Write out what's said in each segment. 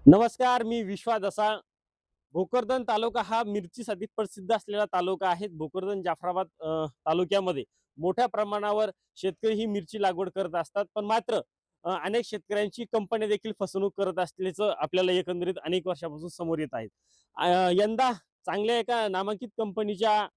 नमस्कार, मी विश्वा दसा. भोकरदन तालुका हा मिरचीसाठी प्रसिद्ध असलेला तालुका आहे. भोकरदन जाफराबाद तालुक्यामध्ये मोठ्या प्रमाणावर शेतकरी ही मिरची लागवड करत असतात. पण मात्र अनेक शेतकऱ्यांची कंपन्या देखील फसवणूक करत असल्याचं आपल्याला एकंदरीत अनेक वर्षापासून समोर येत आहे. यंदा चांगल्या एका नामांकित कंपनीच्या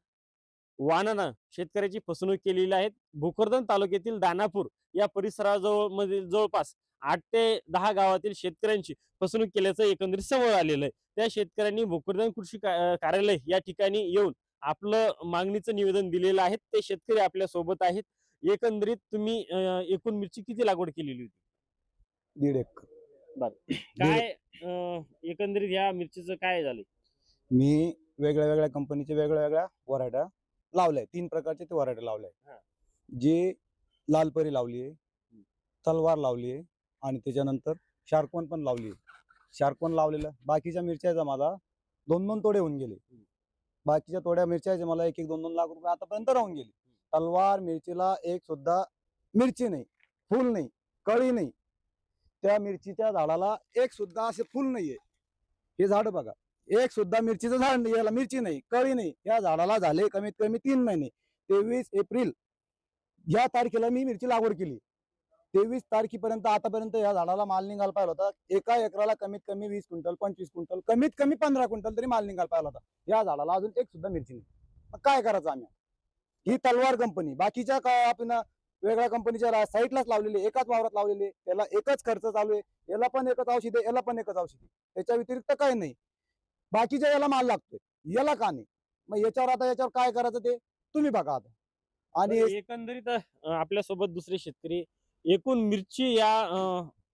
वाहनानं शेतकऱ्याची फसवणूक केलेली आहे. भोकरदन तालुक्यातील दानापूर या परिसराजवळ मधील जवळपास 8 ते 10 गावातील शेतकऱ्यांची फसवणूक केल्याचं एकंदरीत समोर आलेलं आहे. त्या शेतकऱ्यांनी भोकरदन कृषी कार्यालय या ठिकाणी येऊन आपलं मागणीचं निवेदन दिलेलं आहे. ते शेतकरी आपल्या सोबत आहेत. एकंदरीत तुम्ही एकूण मिरची किती लागवड केलेली होती? दीड एकर. बरं. दीड काय एकंदरीत या मिरचीचं काय झालंय? मी वेगळ्या-वेगळ्या कंपनीचे वेगळ्या-वेगळ्या व्हरायट्या लावल्या आहे. 3 प्रकारचे ते व्हरायटी लावल्या आहे. हां. जी लालपरी लावली आहे, हं. तलवार लावली आहे आणि त्याच्यानंतर शार्कवन पण लावली आहे. शार्कवन लावलेलं बाकीच्या मिरच्याचा माझा 2-2 तोडे होऊन गेले. हं. बाकीच्या तोड्या मिरच्याचे मला 1-1, 2-2 लाख रुपये आतापर्यंत राहून गेले. तलवार मिरचीला एक सुद्धा मिरची नाही, फूल नाही, कळी नाही. त्या मिरचीच्या झाडाला एक सुद्धा असे फूल नाहीये. हे झाड बघा. एक सुद्धा मिरचीचं झाड नाही, याला मिरची नाही, कळी नाही. या झाडाला झाले कमीत कमी 3 महिने. 23 एप्रिल या तारखेला मी मिरची लागवड केली. 23 तारखेपर्यंत आतापर्यंत या झाडाला माल निघायला पाहिजे होता. एका एकराला कमीत कमी 20 क्विंटल, 25 क्विंटल, कमीत कमी 15 क्विंटल तरी माल निघायला पाहिजे होता. या झाडाला अजून एक सुद्धा मिरची नाही. मग काय करायचं आम्ही? ही तलवार कंपनी बाकीच्या का आपण वेगळ्या कंपनीच्या साईटलाच लावलेली, एकाच वावरात लावलेली, त्याला एकच खर्च चालू आहे. याला पण एकच औषध आहे, याला पण एकच औषध आहे. त्याच्या व्यतिरिक्त काही नाही. बाकीच्या याला माल लागतोय, याला का नाही? मग याच्यावर काय करायचं ते तुम्ही बघा आता. आणि बरं एकंदरीत आपल्यासोबत दुसरे शेतकरी एकूण मिरची या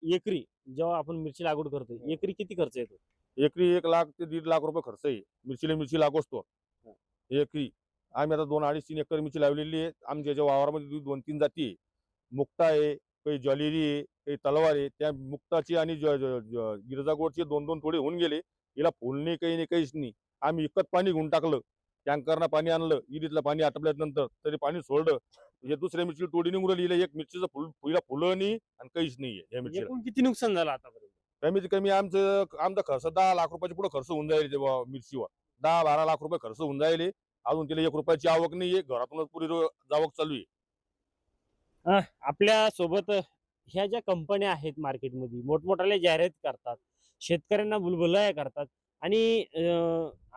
एकरी जेव्हा आपण मिरची लागवड करतो, एकरी किती खर्च येतो? एकरी 1 लाख ते 1.5 लाख रुपये खर्च आहे. मिरची लागवस तो हं. एकरी. आम्ही आता 2 अडीच-3 एकर मिरची लावलेली आहे. आमच्या ज्या वावरामध्ये 2-3 जाती आहे. मुक्ता आहे, काही ज्वालेरी आहे, काही तलवार आहे. त्या मुक्ताची आणि गिरजागोडचे 2-2 तोडे होऊन गेले. हिला फुल नाही, काही नाही, काहीच नाही. आम्ही विकत पाणी घेऊन टाकलं. टँकरनं पाणी आणलं. विहिरीतलं पाणी आटपल्यानंतर तरी पाणी सोडलं. हे दुसऱ्या मिरचीला तोडी निघून राहिली. हिला एक मिरचीचं हिला फुलं नाही आणि काहीच नाहीये या मिरचीला. एकूण किती नुकसान झालं आतापर्यंत? कमीत कमी आमचा खर्च 10 लाख रुपयाच्या पुढे खर्च होऊन जाईल ते मिरचीवर. 10-12 लाख रुपये खर्च होऊन जाईल. अजून तिला 1 रुपयाची आवक नाहीये. घरातूनच पुरी जावक चालू आहे. आपल्या सोबत ह्या ज्या कंपन्या आहेत मार्केटमध्ये मोठमोठाल्या जाहिरात करतात, शेतकऱ्यांना भुलभुलैया करतात आणि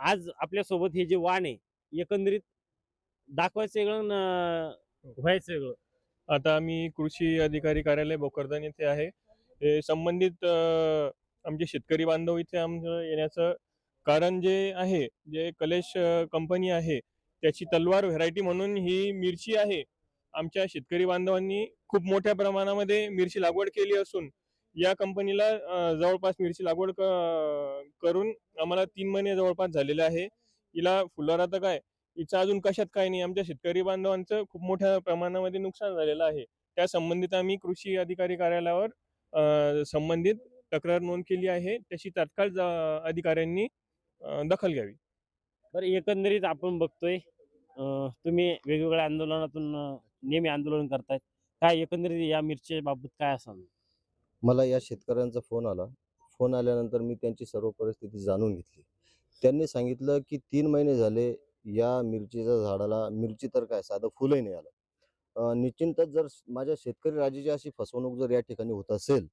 आज आपल्या सोबत हे जे वाण आहे, एकंदरीत दाखवायचं वेगळं व्हायचं वेगळं. आता आम्ही कृषी अधिकारी कार्यालय भोकरदन येथे आहे. हे संबंधित आमचे शेतकरी बांधव इथे आमचं येण्याचं कारण जे आहे, जे कलेश कंपनी आहे, त्याची तलवार व्हेरायटी म्हणून ही मिरची आहे. आमच्या शेतकरी बांधवांनी खूप मोठ्या प्रमाणामध्ये मिरची लागवड केली असून या कंपनीला जवळपास मिरची लागवड करून आम्हाला 3 महिने जवळपास झालेले आहे. हिला फुलोरा तर काय, हिचं अजून कशात काही नाही. आमच्या शेतकरी बांधवांचं खूप मोठ्या प्रमाणामध्ये नुकसान झालेलं आहे. त्या संबंधित आम्ही कृषी अधिकारी कार्यालयावर संबंधित तक्रार नोंद केली आहे. त्याची तात्काळ अधिकाऱ्यांनी दखल घ्यावी. बरं एकंदरीत आपण बघतोय तुम्ही वेगवेगळ्या आंदोलनातून नेहमी आंदोलन करतायत. काय एकंदरीत या मिरची बाबत काय असावं? मला या शेतकऱ्यांचा फोन आला. फोन आल्यानंतर मी त्यांची सर्व परिस्थिती जाणून घेतली. त्यांनी सांगितलं, की 3 महिने झाले या मिरचीच्या झाडाला मिरची तर काय साधं फुलही नाही आलं. निश्चितच जर माझ्या शेतकरी राजाची अशी फसवणूक जर या ठिकाणी होत असेल,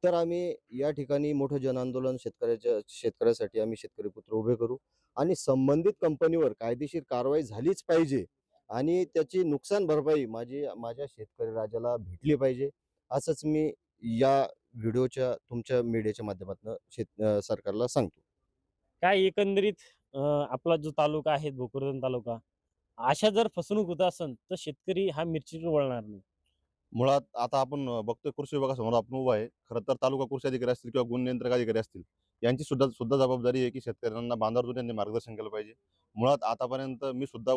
तर आम्ही या ठिकाणी मोठं जनआंदोलन शेतकऱ्यासाठी आम्ही शेतकरी पुत्र उभे करू आणि संबंधित कंपनीवर कायदेशीर कारवाई झालीच पाहिजे आणि त्याची नुकसान भरपाई माझ्या शेतकरी राजाला भेटली पाहिजे. असंच मी या व्हिडिओच्या तुमच्या मीडियाच्या माध्यमातून सरकारला सांगतो. काय एकंदरीत आपला जो तालुका आहे भोकरदन तालुका, अशा जर फसवणूक होत असेल, तर शेतकरी हा मिरचीकडे वळणार नाही. मुळात आता आपण बघतोय कृषी विभागासमोर आपण उभा आहे. खरं तर तालुका कृषी अधिकारी असतील किंवा गुण नियंत्रक अधिकारी असतील, यांची सुद्धा सुद्धा जबाबदारी आहे की शेतकऱ्यांना बांधावर त्यांनी मार्गदर्शन केलं पाहिजे. मुळात आतापर्यंत मी सुद्धा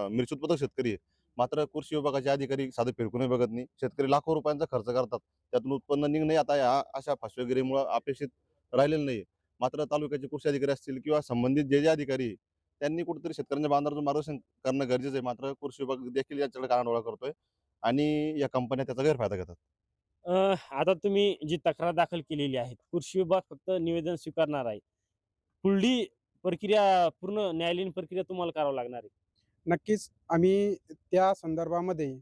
मिरची उत्पादक शेतकरी आहे. मात्र कृषी विभागाचे अधिकारी साधे फिरकूनही बघत नाही. शेतकरी लाखो रुपयांचा खर्च करतात. त्यातून उत्पन्न निघणे आता या अशा फसवेगिरीमुळे अपेक्षित राहिलेलं नाही. मात्र तालुक्याचे कृषी अधिकारी असतील किंवा संबंधित जे अधिकारी आहे, त्यांनी कुठेतरी शेतकऱ्यांच्या बांधावरचं मार्गदर्शन करणं गरजेचं आहे. मात्र कृषी विभाग देखील याच्याकडे कानाडोळा करतोय. आणि या कंपन्या त्याचा गैरफायदा घेतात. आता तुम्ही जी तक्रार दाखल केलेली आहे, कृषी विभाग फक्त निवेदन स्वीकारणार आहे. पुढली प्रक्रिया पूर्ण न्यायालयीन प्रक्रिया तुम्हाला करावं लागणार आहे. नक्कीच आम्ही त्या संदर्भामध्ये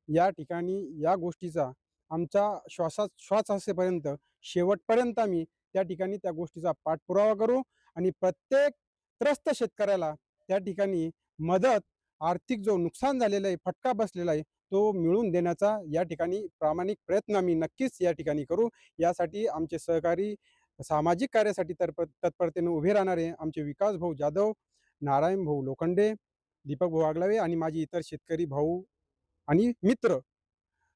या ठिकाणी या गोष्टीचा आमचा श्वास असेपर्यंत शेवटपर्यंत आम्ही त्या ठिकाणी त्या गोष्टीचा पाठपुरावा करू आणि प्रत्येक त्रस्त शेतकऱ्याला त्या ठिकाणी मदत, आर्थिक जो नुकसान झालेलं आहे, फटका बसलेला आहे, तो मिळवून देण्याचा या ठिकाणी प्रामाणिक प्रयत्न आम्ही नक्कीच या ठिकाणी करू. यासाठी आमचे सहकारी सामाजिक कार्यासाठी तत्परतेने उभे राहणारे आमचे विकास भाऊ जाधव, नारायण भाऊ लोखंडे, दीपक भाऊ आगलावे आणि माझे इतर शेतकरी भाऊ आणि मित्र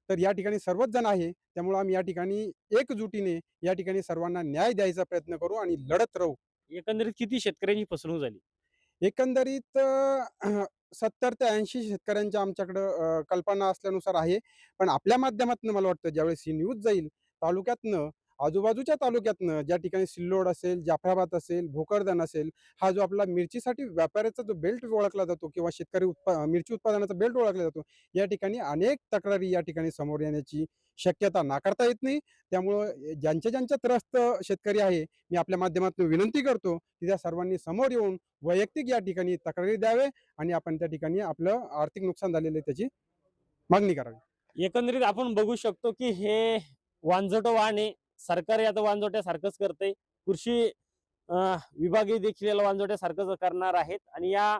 तर या ठिकाणी सर्वच जण आहे. त्यामुळं आम्ही या ठिकाणी एकजुटीने या ठिकाणी सर्वांना न्याय द्यायचा प्रयत्न करू आणि लढत राहू. एकंदरीत किती शेतकऱ्यांची फसवणूक झाली? एकंदरीत 70 ते 80 शेतकऱ्यांच्या आमच्याकडं कल्पना असल्यानुसार आहे. पण आपल्या माध्यमातून मला वाटतं ज्यावेळेस ही न्यूज जाईल तालुक्यातनं, आजूबाजूच्या तालुक्यातनं ज्या ठिकाणी सिल्लोड असेल, जाफराबाद असेल, भोकरदन असेल, हा जो आपला मिरचीसाठी व्यापाऱ्याचा जो बेल्ट ओळखला जातो किंवा शेतकरी मिरची उत्पादनाचा बेल्ट ओळखला जातो, या ठिकाणी अनेक तक्रारी या ठिकाणी समोर येण्याची शक्यता नाकारता येत नाही. त्यामुळं ज्यांच्या त्रस्त शेतकरी आहे, मी आपल्या माध्यमातून विनंती करतो, की त्या सर्वांनी समोर येऊन वैयक्तिक या ठिकाणी तक्रारी द्यावे आणि आपण त्या ठिकाणी आपलं आर्थिक नुकसान झालेलं आहे त्याची मागणी करावी. एकंदरीत आपण बघू शकतो की हे वांझोटं वाहन आहे. सरकार आता वांझोट्यासारखंच करतंय. कृषी विभागही देखील याला वांझोट्यासारखंच करणार आहेत आणि या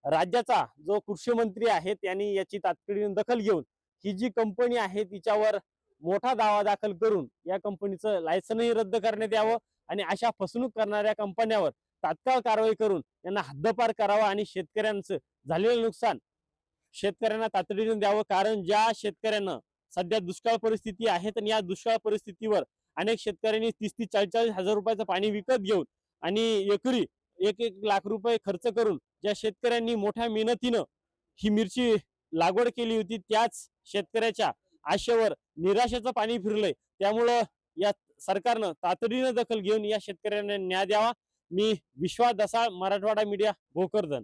राज्याचा जो कृषी मंत्री आहे त्यांनी याची तातडीने दखल घेऊन ही जी कंपनी आहे तिच्यावर मोठा दावा दाखल करून या कंपनीचं लायसनही रद्द करण्यात यावं आणि अशा फसवणूक करणाऱ्या कंपन्यावर तात्काळ कारवाई करून यांना हद्दपार करावा आणि शेतकऱ्यांचं झालेलं नुकसान शेतकऱ्यांना तातडीने द्यावं. कारण ज्या शेतकऱ्यांना सध्या दुष्काळ परिस्थिती आहे आणि या दुष्काळ परिस्थितीवर अनेक शेतकऱ्यांनी 30-30, 40-40 हजार रुपयाचं पाणी विकत घेऊन आणि एकरी 1-1 लाख रुपये खर्च करून ज्या शेतकऱ्यांनी मोठ्या मेहनतीनं ही मिरची लागवड केली होती त्याच शेतकऱ्याच्या आशेवर निराशेचं पाणी फिरलंय. त्यामुळं या सरकारनं तातडीनं दखल घेऊन या शेतकऱ्यांना न्याय द्यावा. मी विश्वास दसाळ, मराठवाडा मीडिया, भोकरदन.